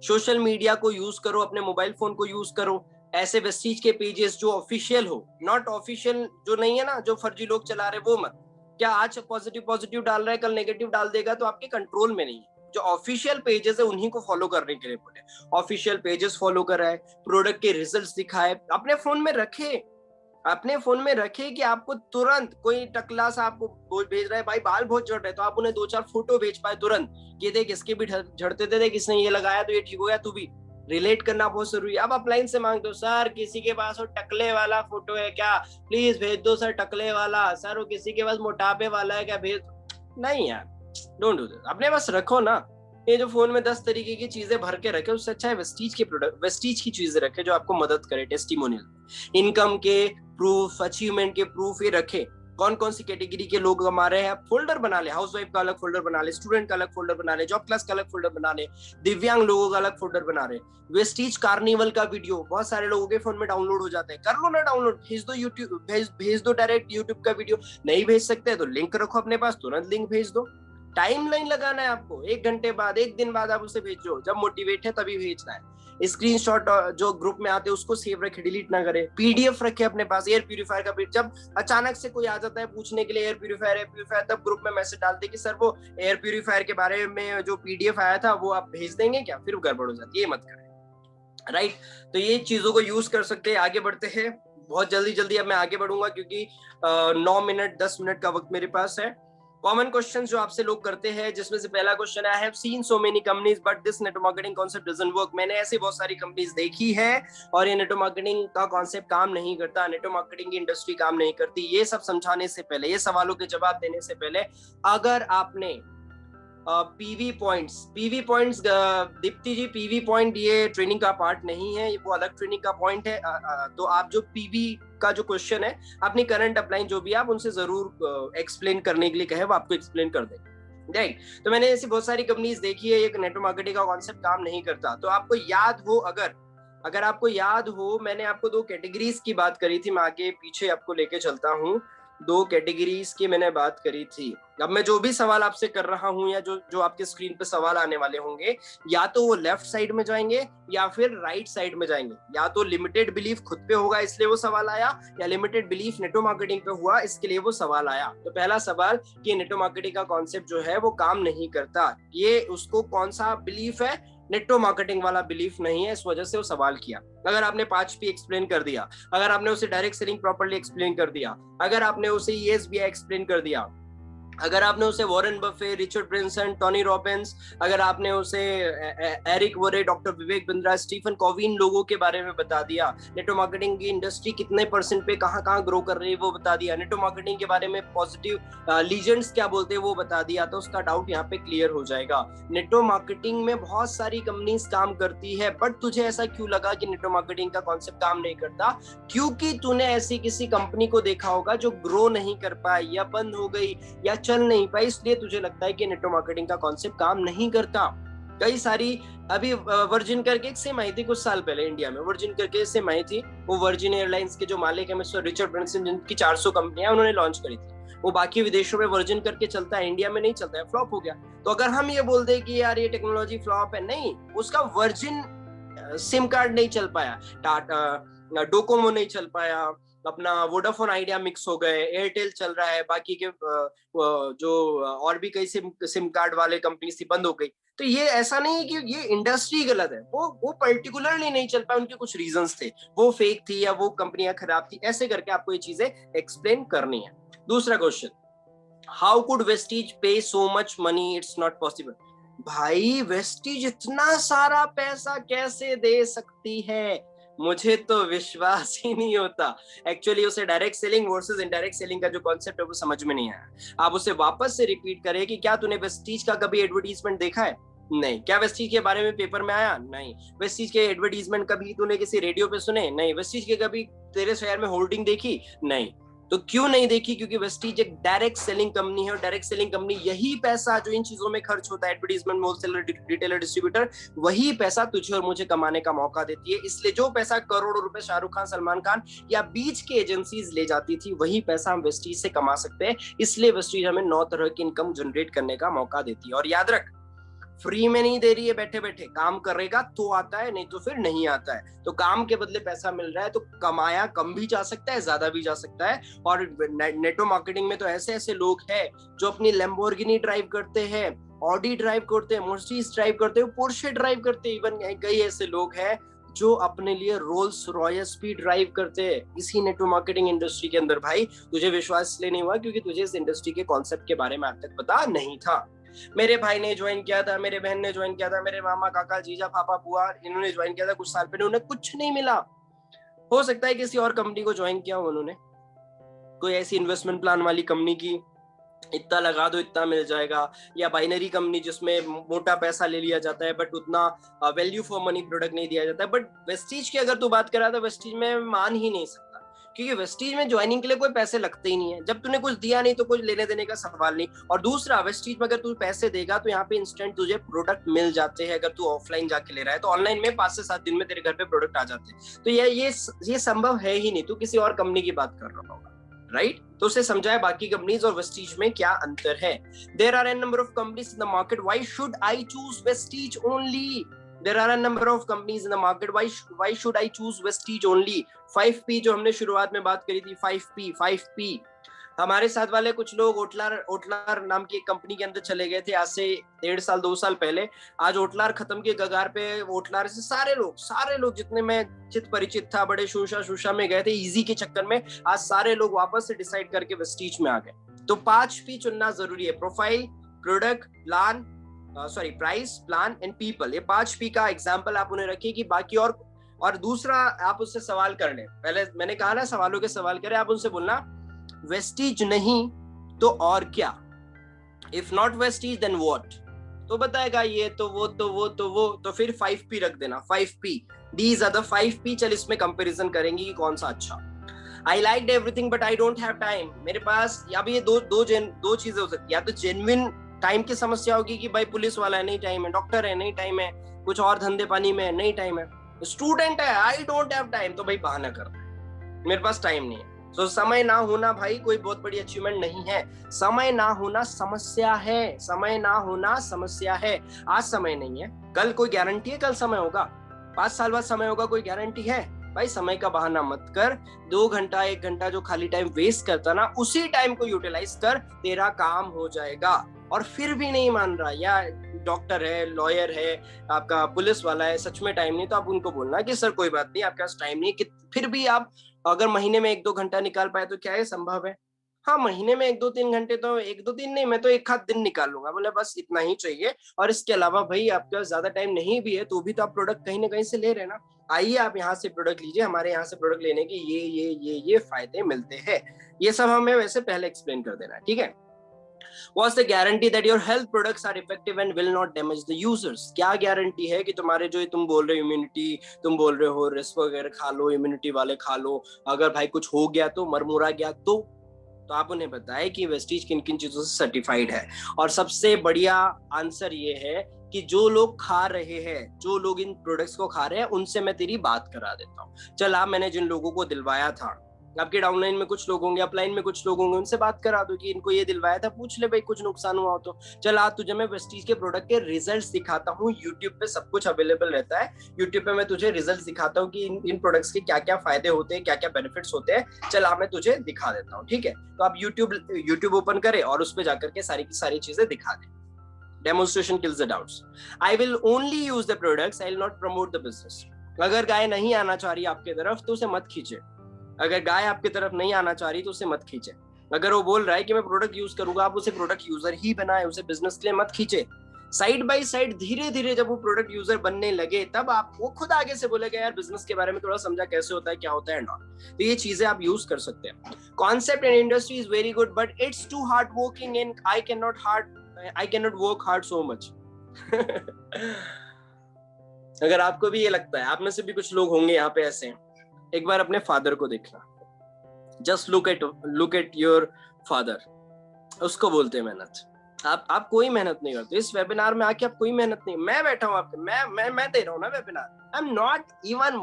Social media को use करो, अपने मोबाइल फोन को यूज करो, ऐसे वेस्टीज के पेजेस जो ऑफिशियल हो, नॉट ऑफिशियल जो नहीं है ना, जो फर्जी लोग चला रहे वो मत। क्या आज पॉजिटिव पॉजिटिव डाल रहा है, कल नेगेटिव डाल देगा, तो आपके कंट्रोल में नहीं है। जो ऑफिशियल पेजेस है उन्हीं को फॉलो करने के लिए बोले। ऑफिशियल पेजेस फॉलो कराए, प्रोडक्ट के रिजल्ट्स दिखाए, अपने फोन में रखे, अपने फोन में रखे कि आपको तुरंत कोई टकला सा आपको भेज रहा है, भाई बाल बहुत झड़ रहे, तो आप उन्हें 2-4 फोटो भेज पाए तुरंत कि देख इसके भी झड़ते थे, देख इसने ये लगाया तो ये ठीक हो गया, तू भी रिलेट करना बहुत जरूरी है। अब आप लाइन से मांगते हो, सर किसी के पास वो टकले वाला फोटो है क्या, प्लीज भेज दो सर टकले वाला, सर वो किसी के पास मोटापे वाला है क्या, भेज दो। नहीं यार, डोंट डू दिस, अपने पास रखो ना। ये जो फोन में 10 तरीके की चीजें भर के रखे, उससे अच्छा है वेस्टीज के प्रोडक्ट, वेस्टीज की चीजें रखे जो आपको मदद करे। टेस्टिमोनियल, इनकम के प्रूफ, अचीवमेंट के प्रूफ ये रखे, कौन कौन सी कैटेगरी के लोग कमा रहे हैं, फोल्डर बना ले, हाउसवाइफ का अलग फोल्डर बना ले, स्टूडेंट का अलग फोल्डर बना ले, जॉब क्लास का अलग फोल्डर बना ले, दिव्यांग लोगों का अलग फोल्डर बना रहे। वेस्टीज कार्निवल का वीडियो बहुत सारे लोगों के फोन में डाउनलोड हो जाता है, कर लो ना डाउनलोड, भेज दो यूट्यूब, भेज दो डायरेक्ट यूट्यूब का वीडियो। नहीं भेज सकते तो लिंक रखो अपने पास, तुरंत लिंक भेज दो। टाइम लाइन लगाना है आपको, 1 घंटे बाद, 1 दिन बाद आप उसे भेजो, जब मोटिवेट है तभी भेजना है। स्क्रीनशॉट जो ग्रुप में आते हैं उसको सेव रखे, डिलीट ना करे। पीडीएफ रखे अपने पास, एयर प्यूरिफायर का, जब अचानक से कोई आ जाता है पूछने के लिए एयर प्यूरिफायर, तब ग्रुप में मैसेज डालते कि सर वो एयर प्यूरिफायर के बारे में जो पीडीएफ आया था वो आप भेज देंगे क्या, फिर गड़बड़ हो जाती है, ये मत करें, राइट। तो ये चीजों को यूज कर सकते हैं। आगे बढ़ते हैं, बहुत जल्दी अब मैं आगे बढ़ूंगा क्योंकि 9 मिनट 10 मिनट का वक्त मेरे पास है। कॉमन क्वेश्चंस जो आपसे लोग करते हैं, जिसमें से पहला क्वेश्चन है, I have seen so many companies but this network marketing concept doesn't work. मैंने ऐसी बहुत सारी कंपनीज देखी है और ये नेटवर्क मार्केटिंग का कांसेप्ट काम नहीं करता, नेटवर्क मार्केटिंग की इंडस्ट्री काम नहीं करती। ये सब समझाने से पहले, ये सवालों के जवाब देने से पहले, अगर आपने पीवी पॉइंट्स दीप्ति जी, पीवी पॉइंट ये ट्रेनिंग का पार्ट नहीं है, वो अलग ट्रेनिंग का पॉइंट है। तो आप जो पीवी का जो क्वेश्चन है, अपनी करंट अपलाइन जो भी आप उनसे जरूर एक्सप्लेन करने के लिए कहे, वो आपको एक्सप्लेन कर देंगे, राइट। तो मैंने ऐसी बहुत सारी कंपनीज देखी है, एक नेटवर्क मार्केटिंग का कॉन्सेप्ट काम नहीं करता। तो आपको याद हो, अगर आपको याद हो, मैंने आपको 2 कैटेगरीज की बात करी थी, मैं आगे पीछे आपको लेके चलता हूँ। 2 कैटेगरीज की मैंने बात करी थी। अब मैं जो भी सवाल आपसे कर रहा हूँ या जो आपके स्क्रीन पे सवाल आने वाले होंगे, या तो वो लेफ्ट साइड में जाएंगे या फिर राइट साइड में जाएंगे। या तो लिमिटेड बिलीफ खुद पे होगा इसलिए वो सवाल आया, या लिमिटेड बिलीफ नेटवर्क मार्केटिंग पे हुआ इसके लिए वो सवाल आया। तो पहला सवाल कि नेटवर्क मार्केटिंग का कॉन्सेप्ट जो है वो काम नहीं करता, ये उसको कौन सा बिलीफ है, नेटवर्क मार्केटिंग वाला बिलीफ नहीं है, इस वजह से वो सवाल किया। अगर आपने 5P एक्सप्लेन कर दिया, अगर आपने उसे डायरेक्ट सेलिंग प्रॉपर्ली एक्सप्लेन कर दिया, अगर आपने उसे ESBI एक्सप्लेन कर दिया, अगर आपने उसे Warren Buffett, Richard Branson, Tony Robbins, अगर आपने उसे Eric वोरे, doctor Vivek Bindra, Stephen Covey, इन लोगों के बारे में बता दिया, नेटवर्क मार्केटिंग की इंडस्ट्री कितने % पे कहाँ ग्रो कर रही है वो बता दिया, नेटवर्क मार्केटिंग के बारे में पॉजिटिव लीजेंड्स क्या बोलते हैं वो बता दिया, तो उसका डाउट यहाँ पे क्लियर हो जाएगा। नेटवर्क मार्केटिंग में बहुत सारी कंपनीज काम करती है, बट तुझे ऐसा क्यों लगा कि नेटवर्क मार्केटिंग का कॉन्सेप्ट काम नहीं करता? क्योंकि तूने ऐसी किसी कंपनी को देखा होगा जो ग्रो नहीं कर पाई, या बंद हो गई, या चल नहीं पाई, इसलिए तुझे लगता है कि नेटवर्क मार्केटिंग का कॉन्सेप्ट काम नहीं करता। कई सारी, अभी वर्जिन करके एक सिम आई थी कुछ साल पहले इंडिया में, वर्जिन करके सिम आई थी, वो वर्जिन एयरलाइंस के जो मालिक है मिस्टर रिचर्ड ब्रेंसन, जिनकी 400 कंपनियां उन्होंने लॉन्च करी थी, वो बाकी विदेशों में वर्जिन करके चलता है, इंडिया में नहीं चलता है, फ्लॉप हो गया। तो अगर हम ये बोल दे कि यार ये टेक्नोलॉजी फ्लॉप है, नहीं, उसका वर्जिन सिम कार्ड नहीं चल पाया, टाटा डोकोमो नहीं चल पाया, अपना वोडाफोन आइडिया मिक्स हो गए, एयरटेल चल रहा है, बाकी के जो और भी कई सिम कार्ड वाले कंपनी थी बंद हो गई। तो ये ऐसा नहीं है कि ये इंडस्ट्री गलत है, वो पर्टिकुलरली नहीं चल पाया, उनके कुछ रीजंस थे, वो फेक थी या वो कंपनियां खराब थी, ऐसे करके आपको ये चीजें एक्सप्लेन करनी है। दूसरा क्वेश्चन, हाउ कुड वेस्टीज पे so much money, it's not possible. भाई वेस्टीज इतना सारा पैसा कैसे दे सकती है, मुझे तो विश्वास ही नहीं होता। एक्चुअली उसे direct selling versus indirect selling का जो कॉन्सेप्ट है वो समझ में नहीं आया। आप उसे वापस से रिपीट करें कि क्या तूने वेस्टीज का कभी एडवर्टीजमेंट देखा है? नहीं। क्या वेस्टीज के बारे में पेपर में आया? नहीं। वेस्टीज के एडवर्टीजमेंट कभी तूने किसी रेडियो पे सुने? नहीं। वेस्टीज के कभी तेरे शहर में होर्डिंग देखी? नहीं। तो क्यों नहीं देखी? क्योंकि वेस्टीज एक डायरेक्ट सेलिंग कंपनी है, और डायरेक्ट सेलिंग कंपनी यही पैसा जो इन चीजों में खर्च होता है, एडवर्टीजमेंट, होलसेलर, रिटेलर, डिस्ट्रीब्यूटर, वही पैसा तुझे और मुझे कमाने का मौका देती है। इसलिए जो पैसा करोड़ों रुपए शाहरुख खान, सलमान खान या बीच की एजेंसीज ले जाती थी, वही पैसा हम वेस्टीज से कमा सकते हैं। इसलिए वेस्टीज हमें 9 तरह की इनकम जनरेट करने का मौका देती है। और याद रख, फ्री में नहीं दे रही है, बैठे बैठे काम करेगा तो आता है, नहीं तो फिर नहीं आता है। तो काम के बदले पैसा मिल रहा है, तो कमाया कम भी जा सकता है, ज्यादा भी जा सकता है। और नेटवर्क मार्केटिंग में तो ऐसे ऐसे लोग हैं जो अपनी लैम्बोर्गिनी ड्राइव करते हैं, ऑडी ड्राइव करते हैं, मर्सिडीज ड्राइव करते हैं, पोर्शे ड्राइव करते हैं। इवन कई ऐसे लोग हैं जो अपने लिए रोल्स रॉयस भी ड्राइव करते हैं इसी नेटवर्क मार्केटिंग इंडस्ट्री के अंदर। भाई तुझे विश्वास इसलिए नहीं हुआ क्योंकि तुझे इस इंडस्ट्री के कॉन्सेप्ट के बारे में आज तक पता नहीं था। मेरे भाई ने ज्वाइन किया था, मेरे बहन ने ज्वाइन किया था, मेरे मामा काका जीजा पापा बुआ इन्होंने ज्वाइन किया था कुछ साल पहले, उन्हें कुछ नहीं मिला। हो सकता है किसी और कंपनी को ज्वाइन किया हो उन्होंने, कोई ऐसी इन्वेस्टमेंट प्लान वाली कंपनी की, इतना लगा दो इतना मिल जाएगा, या बाइनरी कंपनी जिसमें मोटा पैसा ले लिया जाता है बट उतना वैल्यू फॉर मनी प्रोडक्ट नहीं दिया जाता है। बट वेस्टीज की अगर तू बात करा तो वेस्टीज में मान ही नहीं सकता, क्योंकि वेस्टीज में ज्वाइनिंग के लिए कोई पैसे लगते ही नहीं है। जब तूने कुछ दिया नहीं तो कुछ लेने देने का सवाल नहीं। और दूसरा, वेस्टीज में अगर तू पैसे देगा तो यहाँ पे इंस्टेंट तुझे प्रोडक्ट मिल जाते हैं। अगर तू ऑफलाइन जाके ले रहा है तो ऑनलाइन में 5 से 7 दिन में तेरे घर पे प्रोडक्ट आ जाते हैं। तो ये संभव है ही नहीं, तू किसी और कंपनी की बात कर रहा होगा, राइट? तो उसे समझाए बाकी कंपनीज और वेस्टीज में क्या अंतर है। There are an number of companies in the market, why should I choose Vestige only? There are a number of companies in the market. Why should I choose Vestige only? 5P जो हमने शुरुआत में बात करी थी, 5P। हमारे साथ वाले कुछ लोग ओटलार नाम की एक कंपनी के अंदर चले गए थे आज से 1.5 साल 2 साल पहले। आज ओटलार खत्म के कगार पे, ओटलार से सारे लोग जितने मैं चित परिचित था, बड़े शूशा में गए थे इजी के चक्कर में, आज सारे लोग वापस से डिसाइड करके वेस्टीज में आ गए। तो 5P चुनना जरूरी है, profile, product, plan, price, plan and people. ये 5P का एग्जाम्पल आप उन्हें रखिए कि बाकी और दूसरा आप उससे सवाल कर लें। पहले मैंने कहा ना सवालों के सवाल करें, आप उनसे बोलना वेस्टीज नहीं तो और क्या, if not Vestige then what, तो बताएगा ये तो वो, तो फिर 5P रख देना, 5P, these are the 5P। चल इसमें कंपैरिजन करेंगे कि कौन सा अच्छा। I liked everything but I don't have time। मेरे पास अब ये दो चीजें हो सकती है, या तो जेन्युइन टाइम की समस्या होगी कि भाई पुलिस वाला है नहीं टाइम है, डॉक्टर है नहीं टाइम है, कुछ और धंधे पानी में है नहीं टाइम है, स्टूडेंट है आई डोंट हैव टाइम, तो भाई बहाना करता है मेरे पास टाइम नहीं है। तो समय ना होना भाई कोई बहुत बड़ी अचीवमेंट नहीं है, समय ना होना समस्या है, समय ना होना समस्या है। आज समय नहीं है, कल कोई गारंटी है कल समय होगा, 5 साल बाद समय होगा, कोई गारंटी है? भाई समय का बहाना मत कर। 2 घंटा 1 घंटा जो खाली टाइम वेस्ट करता ना, उसी टाइम को यूटिलाइज कर, तेरा काम हो जाएगा। और फिर भी नहीं मान रहा, या डॉक्टर है, लॉयर है, आपका पुलिस वाला है, सच में टाइम नहीं, तो आप उनको बोलना कि सर कोई बात नहीं आपके पास टाइम नहीं है। फिर भी आप अगर महीने में 1-2 घंटा निकाल पाए तो क्या ये संभव है? हाँ, महीने में 1-2-3 घंटे, तो 1-2 दिन नहीं, मैं तो 1 आध दिन निकाल लूंगा, बोले बस इतना ही चाहिए। और इसके अलावा भाई आपके पास ज्यादा टाइम नहीं भी है तो भी तो आप प्रोडक्ट कहीं ना कहीं से ले रहे हैं ना, आइए आप यहाँ से प्रोडक्ट लीजिए, हमारे यहाँ से प्रोडक्ट लेने के ये फायदे मिलते हैं। ये सब हमें वैसे पहले एक्सप्लेन कर देना है, ठीक है? What's the guarantee that your health products are effective and will not damage the users? क्या गारंटी है कि तुम्हारे जो तुम बोल रहे हो इम्यूनिटी, तुम बोल रहे हो रिस्क वगैरह खा लो, इम्यूनिटी वाले खा लो, अगर भाई कुछ हो गया तो, मरमुरा गया तो आप उन्हें बताएं कि वेस्टीज किन किन चीजों से सर्टिफाइड है। और सबसे बढ़िया आंसर ये है कि जो लोग खा रहे हैं, जो लोग इन प्रोडक्ट्स को खा रहे हैं, उनसे मैं तेरी बात करा देता हूँ। चल आप, मैंने जिन लोगों को दिलवाया था, आपके डाउनलाइन में कुछ लोग होंगे, अपलाइन में कुछ लोग होंगे, उनसे बात करा दो कि इनको ये दिलवाया था, पूछ ले भाई कुछ नुकसान हुआ हो तो। चल आज तुझे मैं वेस्टीज के प्रोडक्ट के रिजल्ट्स दिखाता हूँ, यूट्यूब पे सब कुछ अवेलेबल रहता है, यूट्यूब पे मैं तुझे रिजल्ट्स दिखाता हूँ कि इन प्रोडक्ट्स के क्या क्या फायदे होते हैं, क्या क्या बेनिफिट्स होते हैं। चल मैं तुझे दिखा देता हूँ, ठीक है? तो आप यूट्यूब ओपन करे और उस पर जाकर के सारी की सारी चीजें दिखा दे। Demonstration kills the doubts. I will only use the products, I will not promote the business. अगर गाय नहीं आना चाह रही आपके तरफ तो उसे मत खींचे, अगर गाय आपकी तरफ नहीं आना चाह रही तो उसे मत खींचे। अगर वो बोल रहा है कि मैं प्रोडक्ट यूज करूंगा, आप उसे प्रोडक्ट यूजर ही बनाए, उसे बिजनेस के लिए मत खींचे। साइड बाय साइड धीरे धीरे जब वो प्रोडक्ट यूजर बनने लगे तब आप वो खुद आगे से बोलेगा यार बिजनेस के बारे में थोड़ा समझा, कैसे होता है, क्या होता है नॉट। तो ये चीजें आप यूज कर सकते हैं। Concept and industry is very good but it's too hard working and I can not work hard so much. अगर आपको भी ये लगता है, आप में से भी कुछ लोग होंगे यहाँ पे ऐसे, एक बार अपने फादर को देखना, just look at your father, उसको बोलते हैं मेहनत। आप कोई मेहनत नहीं करते। इस वेबिनार में आके आप कोई मेहनत नहीं, मैं बैठा हूँ आपके, मैं दे रहा हूँ ना webinar, I am not even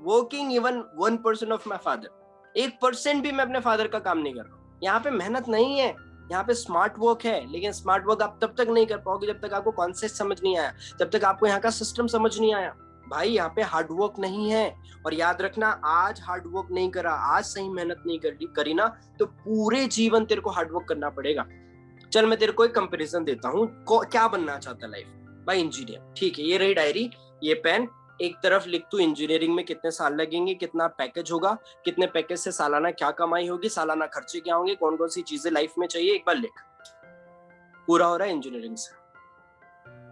working even 1% of my father, 1% भी मैं अपने फादर का काम नहीं कर रहा हूँ। यहाँ पे मेहनत नहीं है, यहाँ पे स्मार्ट वर्क है, लेकिन स्मार्ट वर्क आप तब तक नहीं कर पाओगे जब तक आपको कॉन्सेप्ट समझ नहीं आया, जब तक आपको यहाँ का सिस्टम समझ नहीं आया। भाई यहाँ पे हार्ड वर्क नहीं है। और याद रखना, आज हार्ड वर्क नहीं करा, आज सही मेहनत नहीं करी ना, तो पूरे जीवन तेरे को हार्ड वर्क करना पड़ेगा। चल मैं तेरे को एक कंपैरिजन देता हूँ, क्या बनना चाहता है लाइफ? भाई इंजीनियर, ठीक है, ये रही डायरी, ये पेन, एक तरफ लिख तू इंजीनियरिंग में कितने साल लगेंगे, कितना पैकेज होगा, कितने पैकेज से सालाना क्या कमाई होगी, सालाना खर्चे क्या होंगे, कौन कौन सी चीजें लाइफ में चाहिए, एक बार लिख। पूरा हो रहा है इंजीनियरिंग से?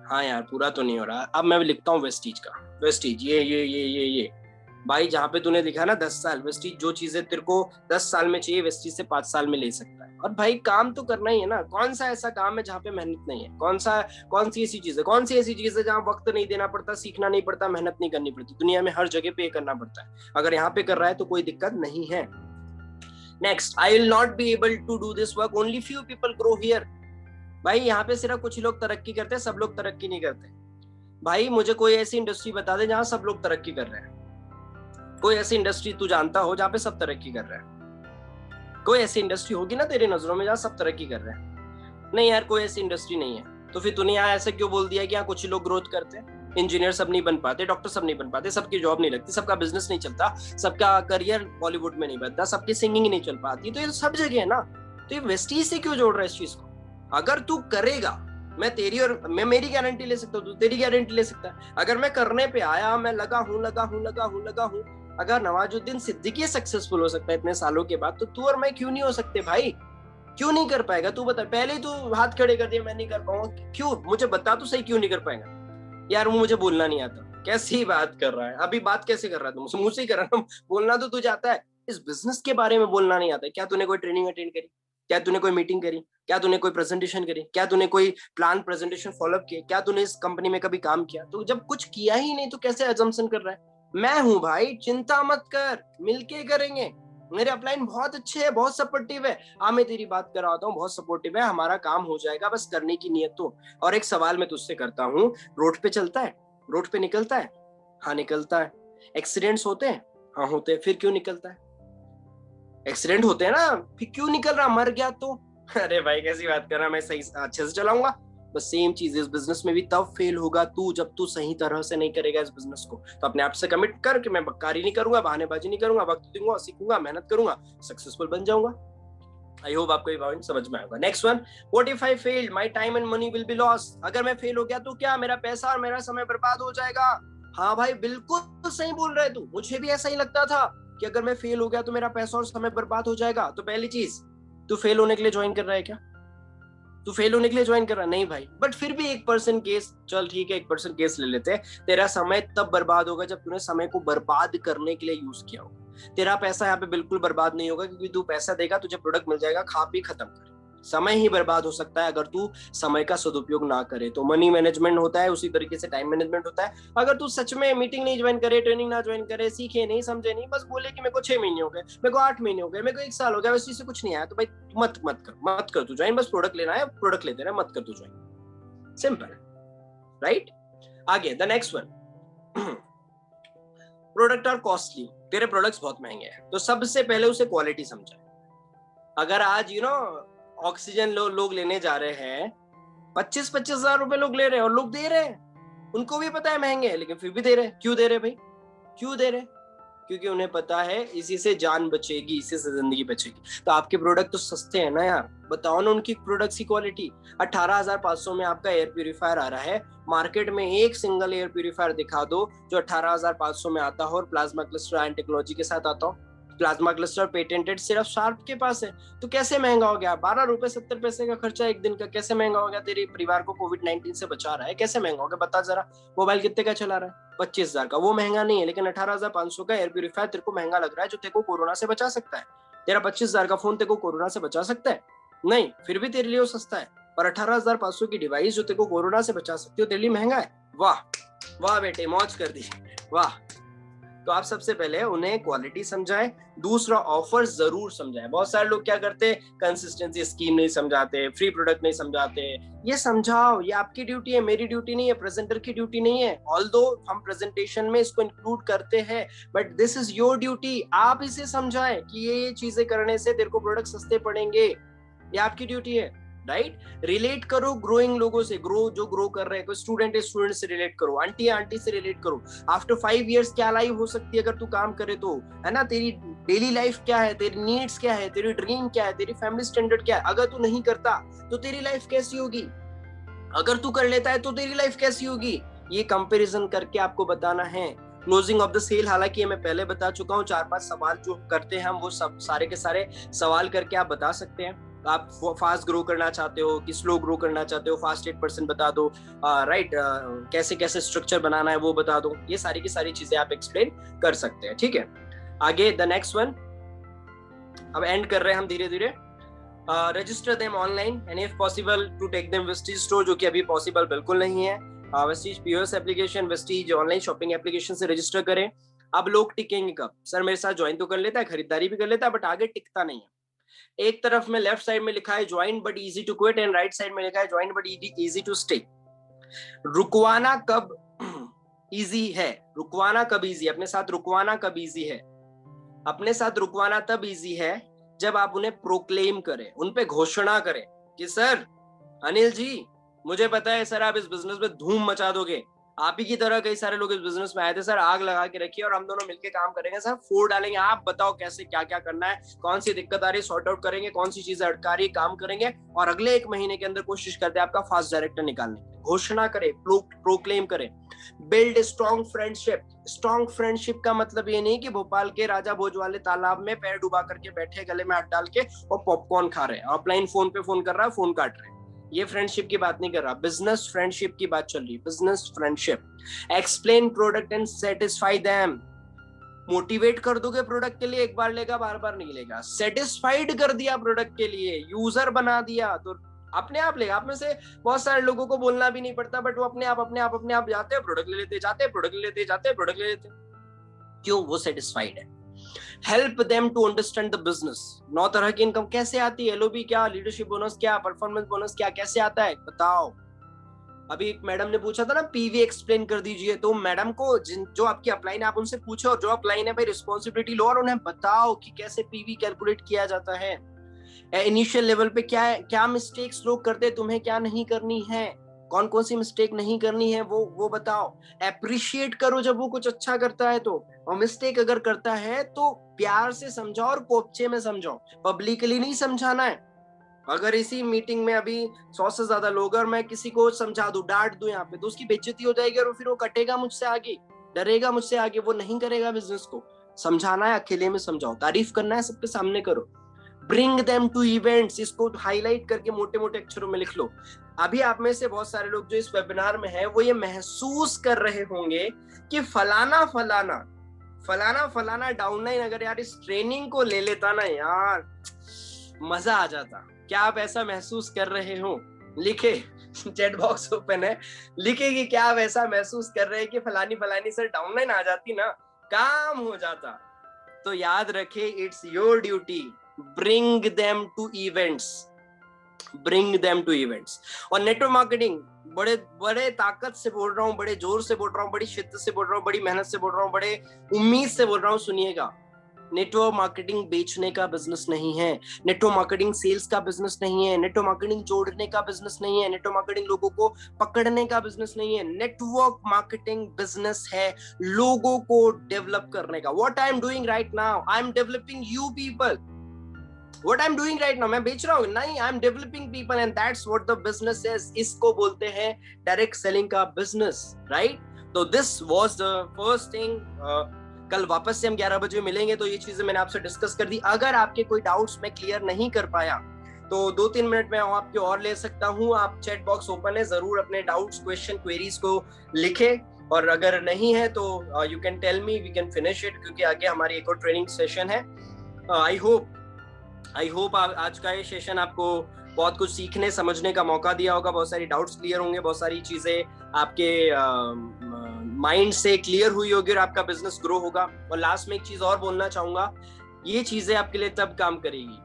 हाँ यार पूरा तो नहीं हो रहा। अब मैं लिखता हूँ वेस्टीज का, वेस्टीज ये भाई जहाँ पे तूने लिखा ना 10 साल, वेस्टीज जो चीजें तेरे को 10 साल में चाहिए वेस्टीज से 5 साल में ले सकता है। और भाई काम तो करना ही है ना, कौन सा ऐसा काम है जहाँ पे मेहनत नहीं है? कौन सी ऐसी चीज है जहाँ वक्त नहीं देना पड़ता, सीखना नहीं पड़ता, मेहनत नहीं करनी पड़ती? दुनिया में हर जगह पे करना पड़ता है। अगर यहाँ पे कर रहा है तो कोई दिक्कत नहीं है। Next, I will not be able to do this work, only few people grow here. भाई यहाँ पे सिर्फ कुछ लोग तरक्की करते हैं, सब लोग तरक्की नहीं करते। भाई मुझे कोई ऐसी इंडस्ट्री बता दे जहां सब लोग तरक्की कर रहे हैं। कोई ऐसी इंडस्ट्री तू जानता हो जहां पे सब तरक्की कर रहे हैं? कोई ऐसी इंडस्ट्री होगी ना तेरी नजरों में जहां सब तरक्की कर रहे हैं? नहीं यार, कोई ऐसी इंडस्ट्री नहीं है। तो फिर तूने यहाँ ऐसे क्यों बोल दिया कि यहाँ कुछ लोग ग्रोथ करते हैं? इंजीनियर सब नहीं बन पाते, डॉक्टर सब नहीं बन पाते, सबकी जॉब नहीं लगती, सबका बिजनेस नहीं चलता, सबका करियर बॉलीवुड में नहीं बनता, सबकी सिंगिंग नहीं चल पाती। तो ये सब जगह है ना। तो ये वेस्टीज से क्यों जोड़ रहा है इस चीज को? अगर तू करेगा, मैं तेरी और मैं मेरी गारंटी ले सकता हूँ, तू तेरी गारंटी ले सकता है। अगर मैं करने पे आया, मैं लगा हूँ, अगर नवाजुद्दीन सिद्दीकी सक्सेसफुल हो सकता है इतने सालों के बाद, तो तू और मैं क्यों नहीं हो सकते भाई? क्यों नहीं कर पाएगा? तू बता, पहले ही तू हाथ खड़े कर दिया मैं नहीं कर पाऊंगा, क्यों? मुझे बता तो सही, क्यों नहीं कर पाएगा? यार वो मुझे बोलना नहीं आता। कैसी बात कर रहा है? अभी बात कैसे कर रहा है तू? मुझसे ही कर रहा है। बोलना तो तू जाता है, इस बिजनेस के बारे में बोलना नहीं आता। क्या तूने कोई ट्रेनिंग अटेंड करी? क्या तूने कोई मीटिंग करी? क्या तूने कोई प्रेजेंटेशन करी? क्या तूने कोई प्लान प्रेजेंटेशन फॉलोअप किया? क्या तूने इस कंपनी में कभी काम किया? तो जब कुछ किया ही नहीं तो कैसे अजम्पशन कर रहा है? मैं हूं भाई, चिंता मत कर, मिलके करेंगे। मेरे अपलाइन बहुत अच्छे हैं, बहुत सपोर्टिव है। हाँ मैं तेरी बात कर रहा हूँ, बहुत सपोर्टिव है, हमारा काम हो जाएगा, बस करने की नियत तो। और एक सवाल मैं तुझसे करता हूँ, रोड पे चलता है? रोड पे निकलता है? हाँ निकलता है। एक्सीडेंट्स होते हैं? हाँ होते हैं। फिर क्यों निकलता है? एक्सीडेंट होते हैं ना, फिर क्यों निकल रहा? मर गया तो? अरे भाई कैसी बात कर रहा, मैं सही अच्छे से चलाऊंगा। बस सेम चीज इस बिजनेस में भी तब फेल होगा तू जब तू सही तरह से नहीं करेगा इस बिजनेस को। तो अपने आप से कमिट कर कि मैं बककारी नहीं करूंगा, बहानेबाजी नहीं करूंगा, वक्त दूंगा, सीखूंगा, मेहनत करूंगा, सक्सेसफुल बन जाऊंगा। आई होप आपको ये पॉइंट समझ में आएगा। Next one, what if I failed, my time and money will be lost. अगर मैं फेल हो गया तो क्या मेरा पैसा और मेरा समय बर्बाद हो जाएगा? हाँ भाई बिल्कुल सही बोल रहे तू, मुझे भी ऐसा ही लगता था कि अगर मैं फेल हो गया तो मेरा पैसा और समय बर्बाद हो जाएगा। तो पहली चीज, तू फेल होने के लिए ज्वाइन कर रहा है क्या? तू फेल होने के लिए ज्वाइन कर रहा? नहीं भाई। बट फिर भी 1% केस, चल ठीक है 1% केस ले लेते हैं, तेरा समय तब बर्बाद होगा जब तूने समय को बर्बाद करने के लिए यूज किया होगा। तेरा पैसा यहाँ पे बिल्कुल बर्बाद नहीं होगा, क्योंकि तू पैसा देगा, तुझे प्रोडक्ट मिल जाएगा, खा पी खत्म कर। समय ही बर्बाद हो सकता है अगर तू समय का सदुपयोग ना करे। तो मनी मैनेजमेंट होता है, उसी तरीके से टाइम मैनेजमेंट होता है। अगर तू सच में मीटिंग नहीं ज्वाइन करे, ट्रेनिंग ना ज्वाइन करे, सीखे नहीं, समझे नहीं, बस बोले कि मेरे को 6 महीने हो गए, मेरे को 8 महीने हो गए, मेरे को 1 साल हो गया, वैसे से कुछ नहीं आया, तो भाई मत कर तू ज्वाइन। बस प्रोडक्ट लेना है, प्रोडक्ट लेते रहे, मत कर तू ज्वाइन। Simple, right? आगे the next one, product are costly. तेरे प्रोडक्ट्स बहुत महंगे हैं, तो सबसे पहले उसे क्वालिटी समझा। अगर आज ऑक्सीजन लोग लेने जा रहे हैं, 25-25 हजार रुपए लोग ले रहे हैं, और लोग दे रहे हैं, उनको भी पता है महंगे हैं, लेकिन फिर भी दे रहे हैं। क्यों दे रहे भाई? क्यों दे रहे? क्योंकि उन्हें पता है इसी से जान बचेगी, इसी से जिंदगी बचेगी। तो आपके प्रोडक्ट तो सस्ते हैं ना यार, बताओ ना उनकी प्रोडक्ट्स की क्वालिटी। 18,500 में आपका एयर प्यूरिफायर आ रहा है, मार्केट में एक सिंगल एयर प्यूरिफायर दिखा दो जो 18,500 में आता हो और प्लाज्मा क्लस्टर एंड टेक्नोलॉजी के साथ आता हो। प्लाज्मा क्लस्टर पेटेंटेड सिर्फ शार्प के पास है, तो कैसे महंगा हो गया? 12 रुपए 70 पैसे का खर्चा एक दिन का, कैसे महंगा हो गया? तेरे परिवार को कोविड-19 से बचा रहा है, कैसे महंगा हो गया बता जरा। मोबाइल कितने का चला रहा है? 25,000 का, वो महंगा नहीं है, लेकिन 18,500 का एयर प्यूरिफायर तेरे को महंगा लग रहा है, जो तेरे को कोरोना से बचा सकता है। तेरा 25,000 का फोन तेरे को कोरोना से बचा सकता है? नहीं, फिर भी तेरे लिए वो सस्ता है। और 18,500 की डिवाइस जो तेरे को कोरोना से बचा सकती है, तेरे लिए महंगा है। वाह वाह बेटे, मौज कर दी, वाह। तो आप सबसे पहले उन्हें क्वालिटी समझाएं, दूसरा ऑफर जरूर समझाएं। बहुत सारे लोग क्या करते हैं, कंसिस्टेंसी स्कीम नहीं समझाते, फ्री प्रोडक्ट नहीं समझाते। ये समझाओ, ये आपकी ड्यूटी है, मेरी ड्यूटी नहीं है, प्रेजेंटर की ड्यूटी नहीं है। ऑल्दो हम प्रेजेंटेशन में इसको इंक्लूड करते हैं, but this is your duty. आप इसे समझाएं कि ये चीजें करने से तेरे को प्रोडक्ट सस्ते पड़ेंगे। ये आपकी ड्यूटी है, राइट? रिलेट करो ग्रोइंग लोगों से, जो ग्रो कर रहे हैं, कोई स्टूडेंट है, स्टूडेंट से रिलेट करो, आंटी आंटी से रिलेट करो। आफ्टर 5 इयर्स क्या लाइफ हो सकती है अगर तू काम करे तो, है ना? तेरी डेली लाइफ क्या है, तेरी नीड्स क्या है, तेरी ड्रीम क्या है, तेरी फैमिली स्टैंडर्ड क्या है। अगर तू नहीं करता तो तेरी लाइफ कैसी होगी, अगर तू कर लेता है तो तेरी लाइफ कैसी होगी, ये कंपैरिजन करके आपको बताना है। क्लोजिंग ऑफ द सेल, हालांकि मैं पहले बता चुका हूँ, 4-5 सवाल जो करते हैं हम, वो सब सारे के सारे सवाल करके आप बता सकते हैं। आप फास्ट ग्रो करना चाहते हो कि स्लो ग्रो करना चाहते हो, फास्ट 8% बता दो, राइट, कैसे कैसे स्ट्रक्चर बनाना है वो बता दो। ये सारी की सारी चीजें आप एक्सप्लेन कर सकते हैं, ठीक है? आगे द नेक्स्ट वन, अब एंड कर रहे हैं हम धीरे धीरे। Register them online and if possible to take them Vestige store, जो कि अभी पॉसिबल बिल्कुल नहीं है। Vestige POS application, Vestige online shopping application से रजिस्टर करें। अब लोग टिकेंगे कब? सर मेरे साथ ज्वाइन तो कर लेता है, खरीदारी भी कर लेता है, बट आगे टिकता नहीं है। एक तरफ में लेफ्ट साइड में लिखा है join but easy to quit, and right side में लिखा है join but easy to stay. रुकवाना कब इजी है? रुकवाना कब इजी? अपने साथ रुकवाना कब इजी है? अपने साथ रुकवाना तब इजी है जब आप उन्हें प्रोक्लेम करें, उन पे घोषणा करें कि सर अनिल जी, मुझे पता है सर आप इस बिजनेस में धूम मचा दोगे, आप ही की तरह कई सारे लोग इस बिजनेस में आए थे सर, आग लगा के रखिए और हम दोनों मिलके काम करेंगे सर, फोड़ डालेंगे। आप बताओ कैसे, क्या क्या करना है, कौन सी दिक्कत आ रही है सॉर्ट आउट करेंगे, कौन सी चीजें अटका रही है काम करेंगे, और अगले 1 महीने के अंदर कोशिश करते हैं आपका फास्ट डायरेक्टर निकालने की। घोषणा करें, प्रोक्लेम करें। Build strong friendship. Strong friendship का मतलब ये नहीं कि भोपाल के राजा भोज वाले तालाब में पैर डुबा करके बैठे, गले में हाथ डाल के और पॉपकॉर्न खा रहे हैं, ऑफलाइन फोन पे फोन कर रहा है, फोन काट रहे हैं, ये फ्रेंडशिप की बात नहीं कर रहा, बिजनेस फ्रेंडशिप की बात चल रही है, business friendship. Explain product and satisfy them. Motivate कर दोगे प्रोडक्ट के लिए, एक बार लेगा बार बार नहीं लेगा। सेटिस्फाइड कर दिया प्रोडक्ट के लिए, यूजर बना दिया, तो अपने आप लेगा। आप में से बहुत सारे लोगों को बोलना भी नहीं पड़ता, बट वो अपने आप जाते हैं, प्रोडक्ट ले लेते जाते हैं, प्रोडक्ट ले लेते जाते हैं, प्रोडक्ट ले लेते। क्यों? वो सेटिस्फाइड है। Help them to understand the business. 9 तरह की इनकम कैसे आती है, एलओबी क्या, लीडरशिप बोनस क्या, परफॉर्मेंस बोनस क्या, कैसे आता है बताओ। अभी एक मैडम ने पूछा था ना पीवी एक्सप्लेन कर दीजिए, तो मैडम को जो आपकी अपलाइन, आप उनसे पूछो, और जो अपलाइन है भाई रिस्पॉन्सिबिलिटी लो और उन्हें बताओ कि कैसे पीवी कैलकुलेट किया जाता है। इनिशियल लेवल पे क्या क्या मिस्टेक्स लोग करते हैं, तुम्हें क्या नहीं करनी है, कौन कौन सी मिस्टेक नहीं करनी है, वो बताओ। अप्रिशिएट करो जब वो कुछ अच्छा करता है तो, और मिस्टेक अगर करता है तो प्यार से समझाओ और कोपचे में समझाओ, पब्लिकली नहीं समझाना है। अगर इसी मीटिंग में अभी 100 से ज्यादा लोग और मैं किसी को समझा दूं, डांट दूं यहाँ पे, तो उसकी बेइज्जती हो जाएगी और फिर वो कटेगा मुझसे आगे, डरेगा मुझसे आगे, वो नहीं करेगा बिजनेस को। समझाना है, अकेले में समझाओ, तारीफ करना है सबके सामने करो। ब्रिंग देम टू इवेंट्स, इसको हाईलाइट करके मोटे मोटे अक्षरों में लिख लो। अभी आप में से बहुत सारे लोग जो इस वेबिनार में हैं, वो ये महसूस कर रहे होंगे कि फलाना फलाना फलाना फलाना डाउनलाइन अगर यार इस ट्रेनिंग को ले लेता ना यार, मजा आ जाता। क्या आप ऐसा महसूस कर रहे हो? लिखे, चैट बॉक्स ओपन है, लिखे कि क्या आप ऐसा महसूस कर रहे हैं कि फलानी फलानी सर डाउनलाइन आ जाती ना, काम हो जाता। तो याद रखे, it's your duty, bring them to events, bring them to events. और नेटवर्क मार्केटिंग, बड़े बड़े ताकत से बोल रहा हूँ, बड़े जोर से बोल रहा हूँ, बड़ी शिद्दत से बोल रहा हूँ, बड़ी मेहनत से बोल रहा हूँ, बड़े उम्मीद से बोल रहा हूँ, सुनिएगा। नेटवर्क मार्केटिंग बेचने का बिजनेस नहीं है, नेटवर्क मार्केटिंग सेल्स का बिजनेस नहीं है, नेटवर्क मार्केटिंग जोड़ने का बिजनेस नहीं है, नेटवर्क मार्केटिंग लोगों को पकड़ने का बिजनेस नहीं है। नेटवर्क मार्केटिंग बिजनेस है लोगों को डेवलप करने का। What I am doing right now, I am developing you people. What I'm doing right now, मैं बेच रहा हूँ नहीं, I'm developing people and that's what the business is। इसको बोलते हैं डायरेक्ट सेलिंग का बिजनेस, राइट? तो this was the first thing। कल वापस से हम 11 बजे मिलेंगे, तो ये चीजें मैंने आपसे डिस्कस कर दी। अगर आपके कोई डाउट्स मैं क्लियर नहीं कर पाया तो 2-3 मिनट में आपके और ले सकता हूँ। आप चैट बॉक्स ओपन है, जरूर अपने डाउट्स, क्वेश्चन, क्वेरीज को लिखे, और अगर नहीं है तो you can tell me, we can finish it, क्योंकि आगे हमारी एक और ट्रेनिंग सेशन है। आई होप आज का ये सेशन आपको बहुत कुछ सीखने समझने का मौका दिया होगा, बहुत सारी डाउट्स क्लियर होंगे, बहुत सारी चीजें आपके माइंड से क्लियर हुई होगी और आपका बिजनेस ग्रो होगा। और लास्ट में एक चीज और बोलना चाहूंगा, ये चीजें आपके लिए तब काम करेगी,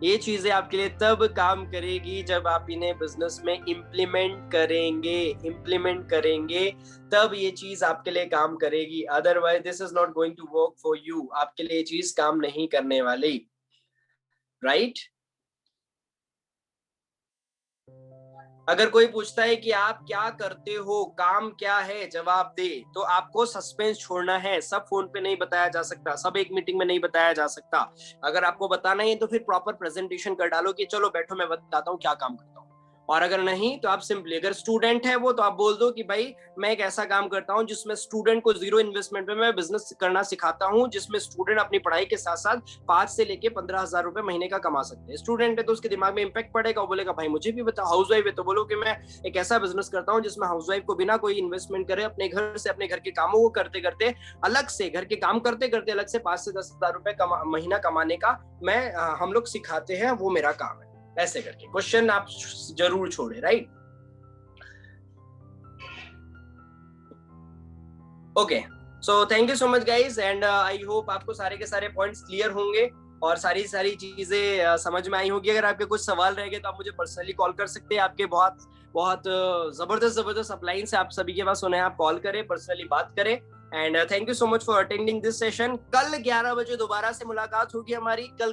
ये चीजें आपके लिए तब काम करेगी जब आप इन्हें बिजनेस में इम्प्लीमेंट करेंगे, तब ये चीज आपके लिए काम करेगी। Otherwise this is not going to work for you, आपके लिए ये चीज काम नहीं करने वाली, राइट? अगर कोई पूछता है कि आप क्या करते हो, काम क्या है, जवाब दे, तो आपको सस्पेंस छोड़ना है। सब फोन पे नहीं बताया जा सकता, सब एक मीटिंग में नहीं बताया जा सकता। अगर आपको बताना है तो फिर प्रॉपर प्रेजेंटेशन कर डालो कि चलो बैठो मैं बताता हूँ क्या काम करता हूँ। और अगर नहीं तो आप सिंपली, अगर स्टूडेंट है वो, तो आप बोल दो कि भाई मैं एक ऐसा काम करता हूँ जिसमें स्टूडेंट को जीरो इन्वेस्टमेंट में मैं बिजनेस करना सिखाता हूँ, जिसमें स्टूडेंट अपनी पढ़ाई के साथ साथ 5 से लेके 15,000 रुपए महीने का कमा सकते हैं। स्टूडेंट है तो उसके दिमाग में इंपैक्ट पड़ेगा, वो बोलेगा भाई मुझे भी बता। हाउस वाइफ है तो बोलो कि मैं एक ऐसा बिजनेस करता हूँ जिसमें हाउस वाइफ को बिना कोई इन्वेस्टमेंट करे अपने घर से अपने घर के कामों को करते करते, अलग से घर के काम करते करते अलग से 5 से 10,000 रुपए महीना कमाने का मैं हम लोग सिखाते हैं, वो मेरा काम है। ऐसे करके क्वेश्चन आप जरूर छोड़े, right? Okay, so thank you so much guys, and I hope आपको सारे के सारे पॉइंट्स क्लियर होंगे और सारी सारी चीजें समझ में आई होगी। अगर आपके कुछ सवाल रह गए तो आप मुझे पर्सनली कॉल कर सकते हैं। आपके बहुत बहुत जबरदस्त जबरदस्त अपलाइंस है आप सभी के पास, उन्हें आप कॉल करें, पर्सनली बात करें। And thank you so much for attending this session. कल 11 बजे दोबारा से मुलाकात होगी हमारी। कल